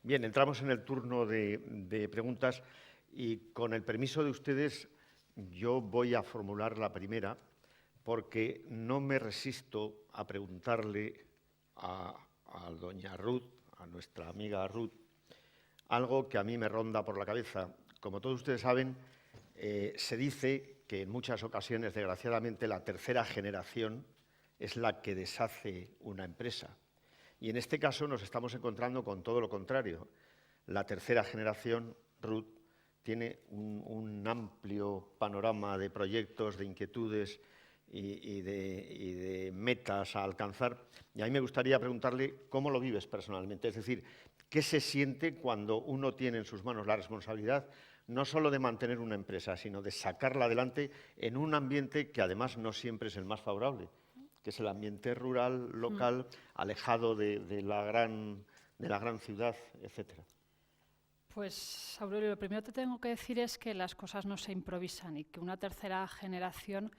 Bien, entramos en el turno de preguntas y con el permiso de ustedes yo voy a formular la primera porque no me resisto a preguntarle a doña Ruth, a nuestra amiga Ruth, algo que a mí me ronda por la cabeza. Como todos ustedes saben, se dice que en muchas ocasiones, desgraciadamente, la tercera generación es la que deshace una empresa. Y en este caso nos estamos encontrando con todo lo contrario. La tercera generación, Ruth, tiene un amplio panorama de proyectos, de inquietudes y de metas a alcanzar. Y a mí me gustaría preguntarle cómo lo vives personalmente, es decir, ¿qué se siente cuando uno tiene en sus manos la responsabilidad no solo de mantener una empresa, sino de sacarla adelante en un ambiente que además no siempre es el más favorable, que es el ambiente rural, local, alejado de la gran ciudad, etcétera? Pues, Aurelio, lo primero que te tengo que decir es que las cosas no se improvisan y que una tercera generación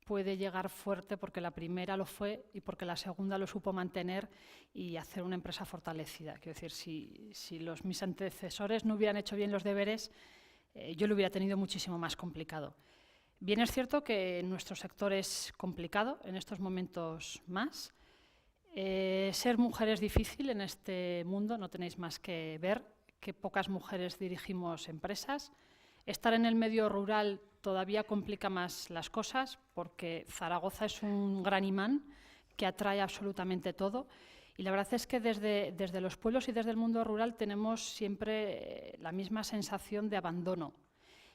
puede llegar fuerte porque la primera lo fue y porque la segunda lo supo mantener y hacer una empresa fortalecida. Quiero decir, si mis antecesores no hubieran hecho bien los deberes, yo lo hubiera tenido muchísimo más complicado. Bien es cierto que nuestro sector es complicado, en estos momentos más. Ser mujer es difícil en este mundo, no tenéis más que ver que pocas mujeres dirigimos empresas. Estar en el medio rural todavía complica más las cosas porque Zaragoza es un gran imán que atrae absolutamente todo. Y la verdad es que desde los pueblos y desde el mundo rural tenemos siempre la misma sensación de abandono.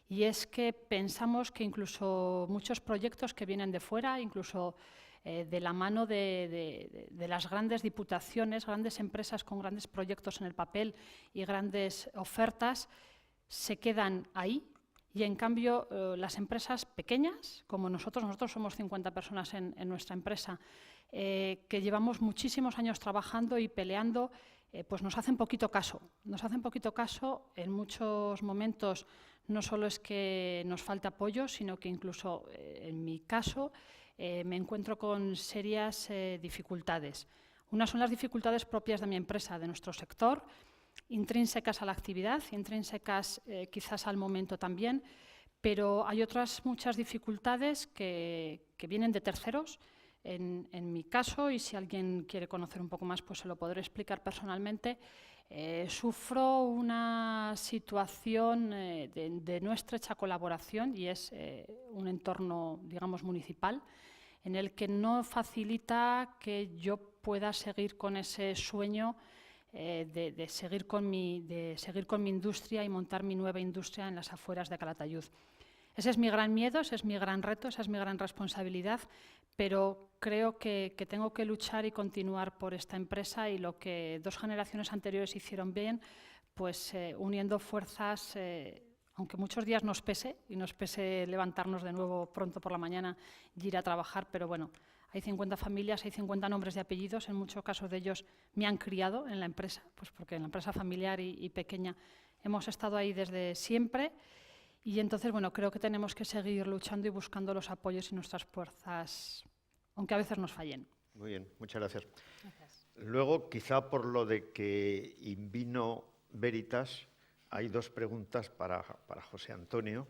Y es que pensamos que incluso muchos proyectos que vienen de fuera, incluso de la mano de las grandes diputaciones, grandes empresas con grandes proyectos en el papel y grandes ofertas, se quedan ahí. Y en cambio, las empresas pequeñas, como nosotros somos 50 personas en nuestra empresa, que llevamos muchísimos años trabajando y peleando, pues nos hacen poquito caso. Nos hacen poquito caso en muchos momentos. No solo es que nos falta apoyo, sino que incluso en mi caso me encuentro con serias dificultades. Unas son las dificultades propias de mi empresa, de nuestro sector, intrínsecas a la actividad, intrínsecas quizás al momento también, pero hay otras muchas dificultades que vienen de terceros. En mi caso, y si alguien quiere conocer un poco más, pues se lo podré explicar personalmente, sufro una situación de no estrecha colaboración y es un entorno, digamos, municipal, en el que no facilita que yo pueda seguir con ese sueño de seguir con mi industria y montar mi nueva industria en las afueras de Calatayud. Ese es mi gran miedo, ese es mi gran reto, esa es mi gran responsabilidad, pero creo que tengo que luchar y continuar por esta empresa y lo que 2 generaciones anteriores hicieron bien, pues uniendo fuerzas, aunque muchos días nos pese levantarnos de nuevo pronto por la mañana y ir a trabajar, pero bueno, hay 50 familias, hay 50 nombres y apellidos, en muchos casos de ellos me han criado en la empresa, pues porque en la empresa familiar y pequeña hemos estado ahí desde siempre. Y entonces, bueno, creo que tenemos que seguir luchando y buscando los apoyos y nuestras fuerzas, aunque a veces nos fallen. Muy bien, muchas gracias. Gracias. Luego, quizá por lo de que in vino veritas, hay 2 preguntas para José Antonio,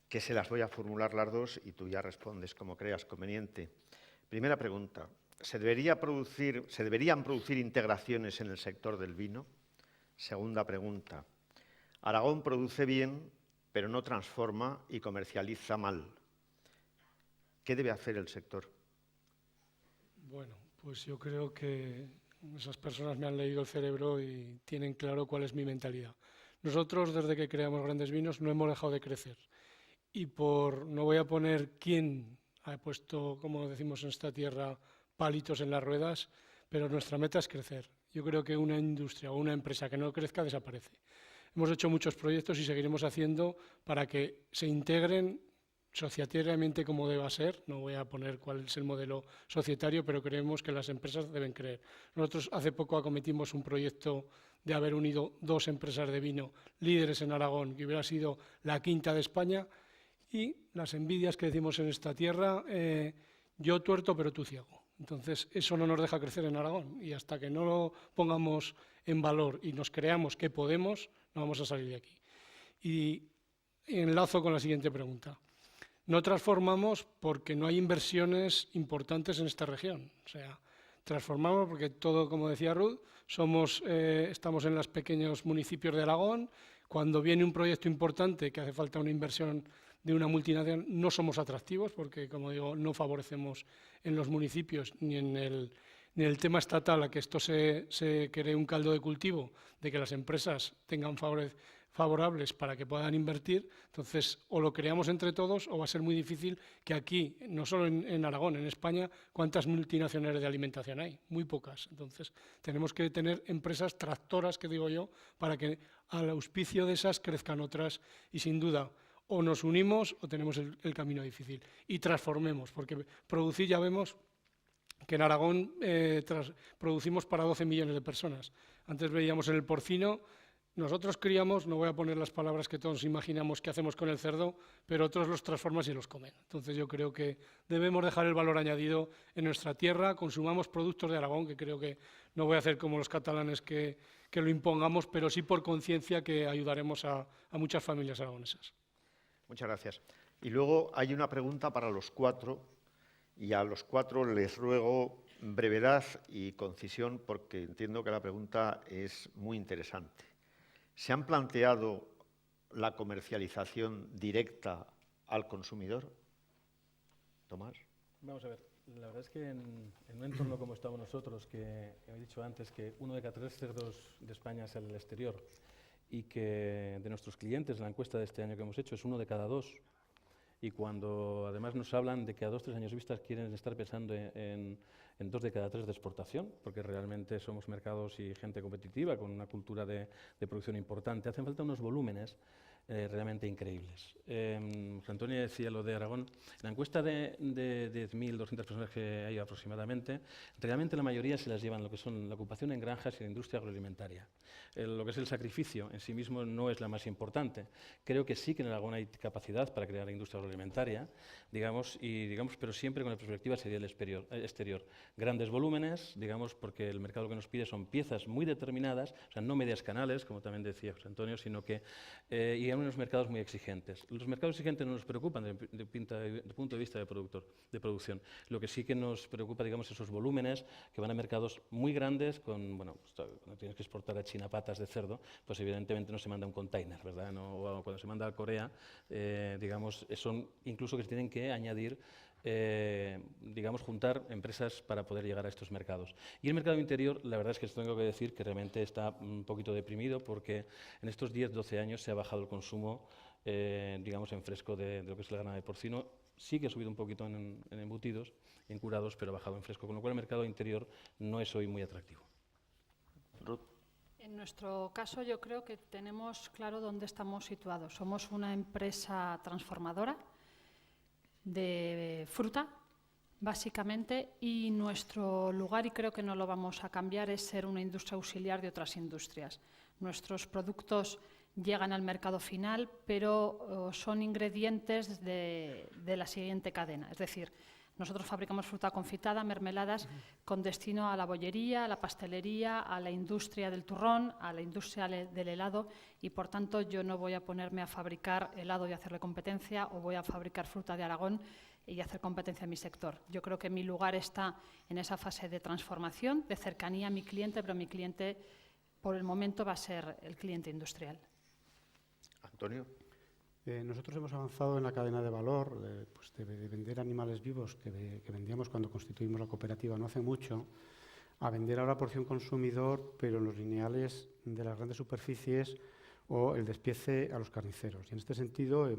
que se las voy a formular las 2 y tú ya respondes como creas conveniente. Primera pregunta, ¿se deberían producir integraciones en el sector del vino? Segunda pregunta, Aragón produce bien, pero no transforma y comercializa mal. ¿Qué debe hacer el sector? Bueno, pues yo creo que esas personas me han leído el cerebro y tienen claro cuál es mi mentalidad. Nosotros, desde que creamos Grandes Vinos, no hemos dejado de crecer. Y no voy a poner quién ha puesto, como decimos en esta tierra, palitos en las ruedas, pero nuestra meta es crecer. Yo creo que una industria o una empresa que no crezca desaparece. Hemos hecho muchos proyectos y seguiremos haciendo para que se integren societariamente como deba ser. No voy a poner cuál es el modelo societario, pero creemos que las empresas deben creer. Nosotros hace poco acometimos un proyecto de haber unido 2 empresas de vino líderes en Aragón, que hubiera sido la 5ª de España, y las envidias que decimos en esta tierra, yo tuerto pero tú ciego. Entonces, eso no nos deja crecer en Aragón y hasta que no lo pongamos en valor y nos creamos que podemos, no vamos a salir de aquí. Y enlazo con la siguiente pregunta. No transformamos porque no hay inversiones importantes en esta región. O sea, transformamos porque todo, como decía Ruth, estamos en los pequeños municipios de Aragón. Cuando viene un proyecto importante que hace falta una inversión de una multinacional, no somos atractivos porque, como digo, no favorecemos en los municipios ni en el tema estatal a que esto se cree un caldo de cultivo de que las empresas tengan favorables para que puedan invertir. Entonces, o lo creamos entre todos o va a ser muy difícil que aquí, no solo en Aragón, en España, ¿cuántas multinacionales de alimentación hay? Muy pocas. Entonces, tenemos que tener empresas tractoras, que digo yo, para que al auspicio de esas crezcan otras y, sin duda, o nos unimos o tenemos el camino difícil. Y transformemos, porque producir ya vemos que en Aragón producimos para 12 millones de personas. Antes veíamos en el porcino, nosotros criamos, no voy a poner las palabras que todos imaginamos que hacemos con el cerdo, pero otros los transforman y los comen. Entonces yo creo que debemos dejar el valor añadido en nuestra tierra, consumamos productos de Aragón, que creo que no voy a hacer como los catalanes que lo impongamos, pero sí por conciencia que ayudaremos a muchas familias aragonesas. Muchas gracias. Y luego hay una pregunta para los cuatro, y a los cuatro les ruego brevedad y concisión porque entiendo que la pregunta es muy interesante. ¿Se han planteado la comercialización directa al consumidor? Tomás. Vamos a ver, la verdad es que en un entorno como estamos nosotros, que he dicho antes que 1 de cada 3 cerdos de España sale al exterior y que de nuestros clientes, la encuesta de este año que hemos hecho, es 1 de cada 2. Y cuando además nos hablan de que a 2-3 años vistas quieren estar pensando en 2 de cada 3 de exportación, porque realmente somos mercados y gente competitiva con una cultura de producción importante, hacen falta unos volúmenes realmente increíbles. José Antonio decía lo de Aragón. En la encuesta de 10.200 personas que hay aproximadamente, realmente la mayoría se las llevan lo que son la ocupación en granjas y la industria agroalimentaria. Lo que es el sacrificio en sí mismo no es la más importante. Creo que sí que en Aragón hay capacidad para crear la industria agroalimentaria, digamos, pero siempre con la perspectiva sería el exterior. Grandes volúmenes, digamos, porque el mercado que nos pide son piezas muy determinadas, o sea, no medias canales, como también decía José Antonio, sino que y en unos mercados muy exigentes. Los mercados exigentes no nos preocupan desde el punto de vista de producción. Lo que sí que nos preocupa, digamos, esos volúmenes que van a mercados muy grandes, bueno, pues, cuando tienes que exportar a China patas de cerdo, pues evidentemente no se manda un container, ¿verdad? No, o cuando se manda a Corea, digamos, son incluso que se tienen que añadir digamos, juntar empresas para poder llegar a estos mercados. Y el mercado interior, la verdad es que tengo que decir que realmente está un poquito deprimido porque en estos 10-12 años se ha bajado el consumo, digamos, en fresco de lo que es el ganado de porcino. Sí que ha subido un poquito en embutidos, en curados, pero ha bajado en fresco, con lo cual el mercado interior no es hoy muy atractivo. Ruth. En nuestro caso, yo creo que tenemos claro dónde estamos situados. Somos una empresa transformadora de fruta, básicamente, y nuestro lugar, y creo que no lo vamos a cambiar, es ser una industria auxiliar de otras industrias. Nuestros productos llegan al mercado final, pero son ingredientes de la siguiente cadena. Es decir, nosotros fabricamos fruta confitada, mermeladas, con destino a la bollería, a la pastelería, a la industria del turrón, a la industria del helado, y por tanto yo no voy a ponerme a fabricar helado y hacerle competencia, o voy a fabricar fruta de Aragón y hacer competencia en mi sector. Yo creo que mi lugar está en esa fase de transformación, de cercanía a mi cliente, pero mi cliente por el momento va a ser el cliente industrial. Antonio. Nosotros hemos avanzado en la cadena de valor, de vender animales vivos que vendíamos cuando constituimos la cooperativa no hace mucho, a vender ahora porción consumidor, pero en los lineales de las grandes superficies o el despiece a los carniceros. Y en este sentido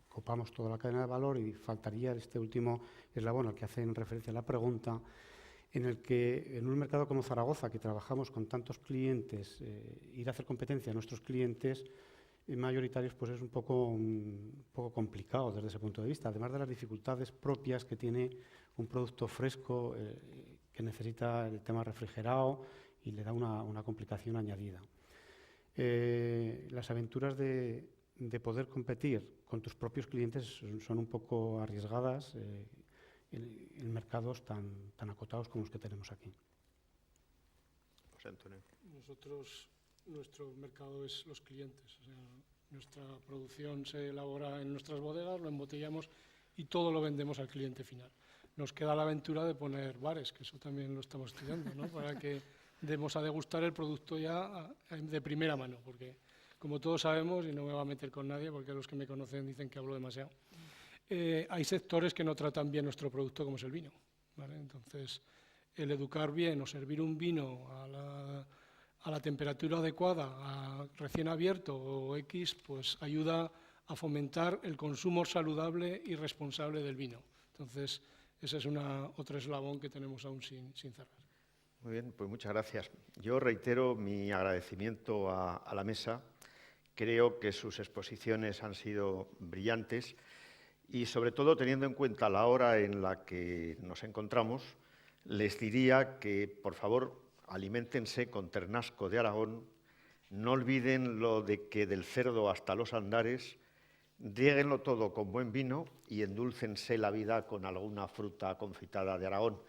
copamos toda la cadena de valor y faltaría este último eslabón al que hacen referencia la pregunta, en el que en un mercado como Zaragoza, que trabajamos con tantos clientes, ir a hacer competencia a nuestros clientes mayoritarios pues es un poco complicado desde ese punto de vista, además de las dificultades propias que tiene un producto fresco que necesita el tema refrigerado y le da una complicación añadida. Las aventuras de poder competir con tus propios clientes son un poco arriesgadas en mercados tan acotados como los que tenemos aquí. José Antonio. Nosotros, nuestro mercado es los clientes. O sea, nuestra producción se elabora en nuestras bodegas, lo embotellamos y todo lo vendemos al cliente final. Nos queda la aventura de poner bares, que eso también lo estamos estudiando, ¿no? Para que demos a degustar el producto ya de primera mano, porque como todos sabemos, y no me voy a meter con nadie porque los que me conocen dicen que hablo demasiado, hay sectores que no tratan bien nuestro producto, como es el vino, ¿vale? Entonces, el educar bien o servir un vino a la temperatura adecuada, recién abierto o X, pues ayuda a fomentar el consumo saludable y responsable del vino. Entonces, ese es otro eslabón que tenemos aún sin cerrar. Muy bien, pues muchas gracias. Yo reitero mi agradecimiento a la mesa. Creo que sus exposiciones han sido brillantes y, sobre todo, teniendo en cuenta la hora en la que nos encontramos, les diría que, por favor, aliméntense con ternasco de Aragón, no olviden lo de que del cerdo hasta los Andares, riéguenlo todo con buen vino y endúlcense la vida con alguna fruta confitada de Aragón.